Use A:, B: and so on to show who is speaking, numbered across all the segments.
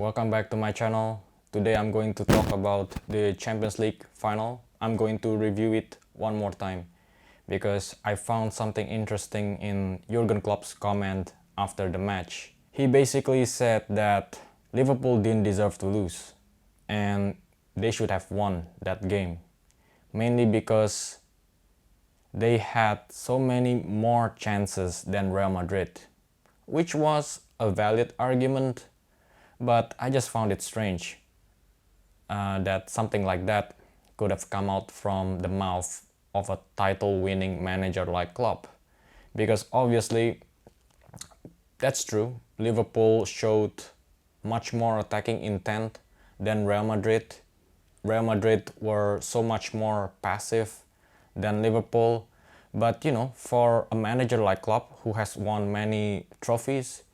A: welcome back to my channel. Today I'm going to talk about the Champions League final. I'm going to review it one more time because I found something interesting in Jurgen Klopp's comment after the match. He basically said that Liverpool didn't deserve to lose and they should have won that game, mainly because they had so many more chances than Real Madrid, which was a valid argument, but I just found it strange that something like that could have come out from the mouth of a title-winning manager like Klopp. Because obviously, that's true, Liverpool showed much more attacking intent than Real Madrid. Real Madrid were so much more passive than Liverpool. But for a manager like Klopp, who has won many trophies,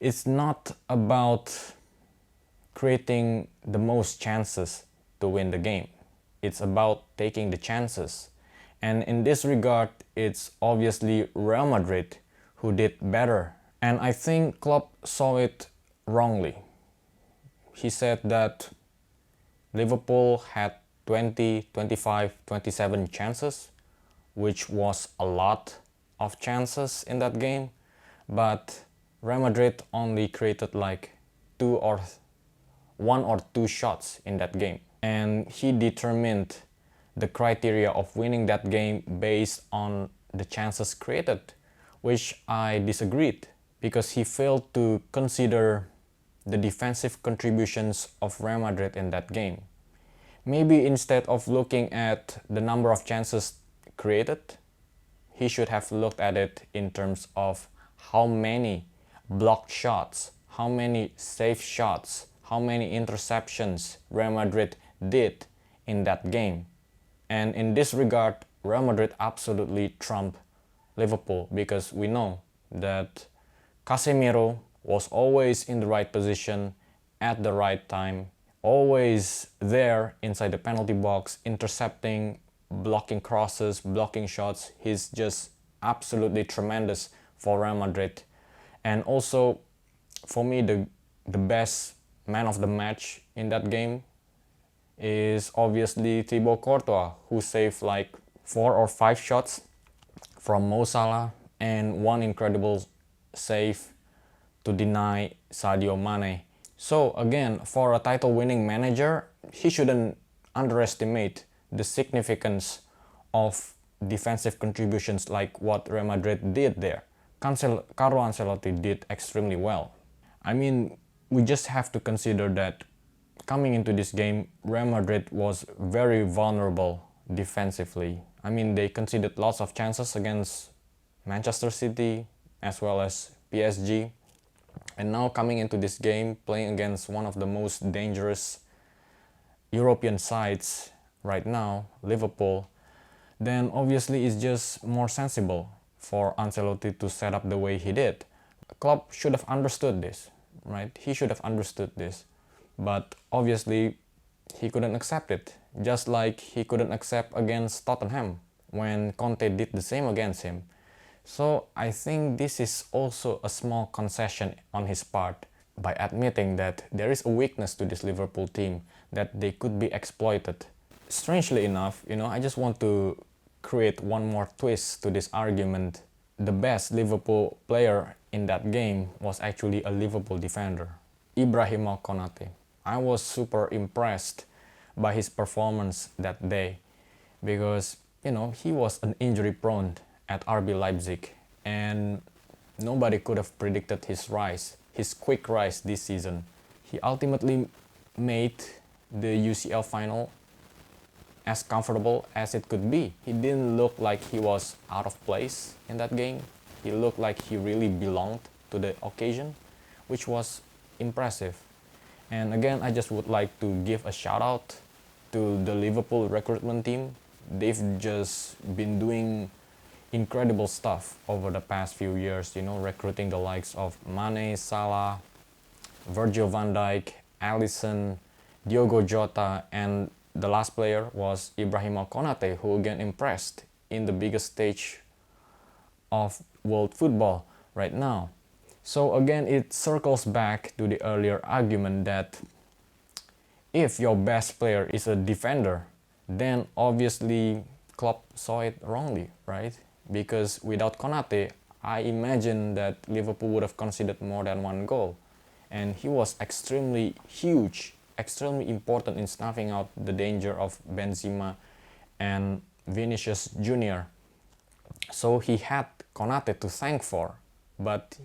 A: it's not about creating the most chances to win the game. It's about taking the chances. And in this regard, it's obviously Real Madrid who did better. And I think Klopp saw it wrongly. He said that Liverpool had 20, 25, 27 chances, which was a lot of chances in that game, but Real Madrid only created like one or two shots in that game. And he determined the criteria of winning that game based on the chances created, which I disagreed because he failed to consider the defensive contributions of Real Madrid in that game. Maybe instead of looking at the number of chances created, he should have looked at it in terms of how many blocked shots, how many safe shots, how many interceptions Real Madrid did in that game. And in this regard, Real Madrid absolutely trumped Liverpool because we know that Casemiro was always in the right position at the right time, always there inside the penalty box, intercepting, blocking crosses, blocking shots. He's just absolutely tremendous for Real Madrid. And also, for me, the best man of the match in that game is obviously Thibaut Courtois, who saved like 4 or 5 shots from Mo Salah and one incredible save to deny Sadio Mane. So again, for a title-winning manager, he shouldn't underestimate the significance of defensive contributions like what Real Madrid did there. Carlo Ancelotti did extremely well. I mean, we just have to consider that coming into this game, Real Madrid was very vulnerable defensively. I mean, they conceded lots of chances against Manchester City as well as PSG. And now coming into this game, playing against one of the most dangerous European sides right now, Liverpool, then obviously it's just more sensible for Ancelotti to set up the way he did. Klopp should have understood this, right? He should have understood this. But obviously he couldn't accept it, just like he couldn't accept against Tottenham when Conte did the same against him. So I think this is also a small concession on his part by admitting that there is a weakness to this Liverpool team, that they could be exploited. Strangely enough, I just want to create one more twist to this argument. The best Liverpool player in that game was actually a Liverpool defender, Ibrahim Konate. I was super impressed by his performance that day because, he was an injury prone at RB Leipzig and nobody could have predicted his rise, his quick rise this season. He ultimately made the UCL final as comfortable as it could be. He didn't look like he was out of place in that game. He looked like he really belonged to the occasion, which was impressive. And again, I just would like to give a shout out to the Liverpool recruitment team. They've just been doing incredible stuff over the past few years, recruiting the likes of Mane, Salah, Virgil van Dijk, Alisson, Diogo Jota, and the last player was Ibrahim Konate, who again impressed in the biggest stage of world football right now. So again, it circles back to the earlier argument that if your best player is a defender, then obviously Klopp saw it wrongly, right? Because without Konate, I imagine that Liverpool would have conceded more than one goal. And he was extremely huge, extremely important in snuffing out the danger of Benzema and Vinicius Jr. So he had Konate to thank for, but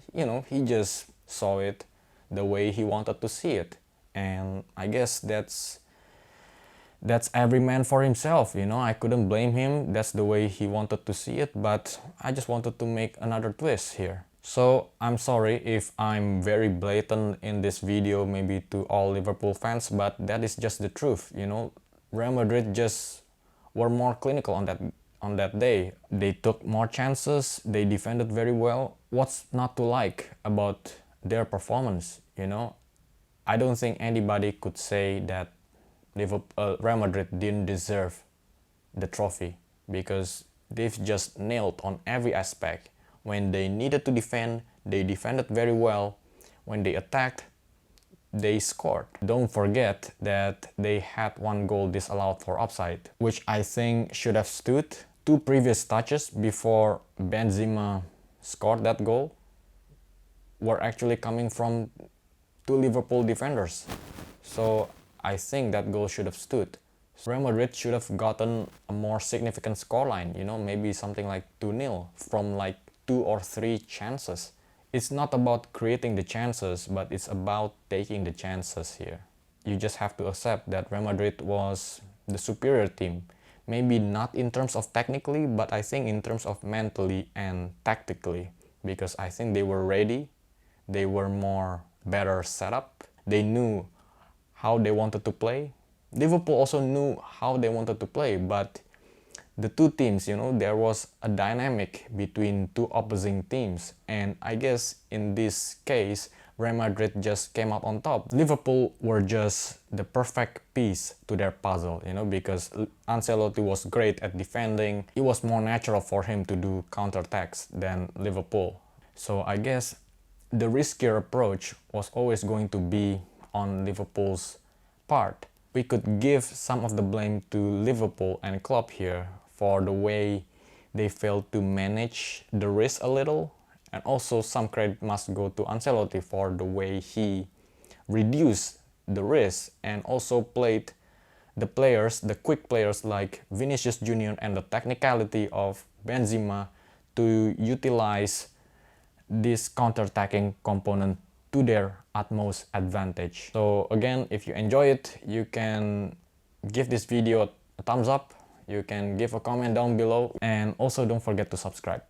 A: he just saw it the way he wanted to see it. And I guess that's every man for himself. I couldn't blame him. That's the way he wanted to see it, but I just wanted to make another twist here. So I'm sorry if I'm very blatant in this video, maybe to all Liverpool fans, but that is just the truth. Real Madrid just were more clinical on that day. They took more chances, they defended very well. What's not to like about their performance? I don't think anybody could say that Real Madrid didn't deserve the trophy, because they've just nailed on every aspect. When they needed to defend, they defended very well. When they attacked, they scored. Don't forget that they had one goal disallowed for offside, which I think should have stood. Two previous touches before Benzema scored that goal were actually coming from two Liverpool defenders. So I think that goal should have stood. Real Madrid should have gotten a more significant scoreline, maybe something like 2-0 from like 2 or 3 chances. It's not about creating the chances, but it's about taking the chances here. You just have to accept that Real Madrid was the superior team. Maybe not in terms of technically, but I think in terms of mentally and tactically. Because I think they were ready, they were more better set up, they knew how they wanted to play. Liverpool also knew how they wanted to play, but the two teams, there was a dynamic between two opposing teams, and I guess in this case Real Madrid just came out on top. Liverpool were just the perfect piece to their puzzle, because Ancelotti was great at defending. It was more natural for him to do counterattacks than Liverpool. So I guess the riskier approach was always going to be on Liverpool's part. We could give some of the blame to Liverpool and Klopp here for the way they failed to manage the risk a little, and also some credit must go to Ancelotti for the way he reduced the risk and also played the players, the quick players like Vinicius Jr. and the technicality of Benzema to utilize this counter-attacking component to their utmost advantage. So again, if you enjoy it, you can give this video a thumbs up, you can give a comment down below, and also don't forget to subscribe.